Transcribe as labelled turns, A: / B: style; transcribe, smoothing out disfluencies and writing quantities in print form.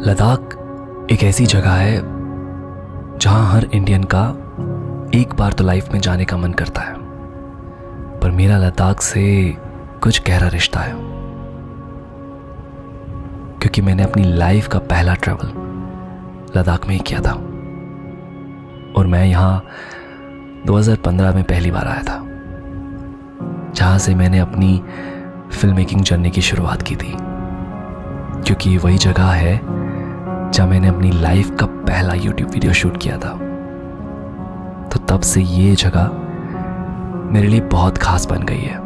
A: लद्दाख एक ऐसी जगह है जहां हर इंडियन का एक बार तो लाइफ में जाने का मन करता है, पर मेरा लद्दाख से कुछ गहरा रिश्ता है, क्योंकि मैंने अपनी लाइफ का पहला ट्रैवल लद्दाख में ही किया था और मैं यहाँ 2015 में पहली बार आया था, जहां से मैंने अपनी फिल्म मेकिंग जर्नी की शुरुआत की थी, क्योंकि वही जगह है जहां मैंने अपनी लाइफ का पहला यूट्यूब वीडियो शूट किया था। तो तब से ये जगह मेरे लिए बहुत खास बन गई है।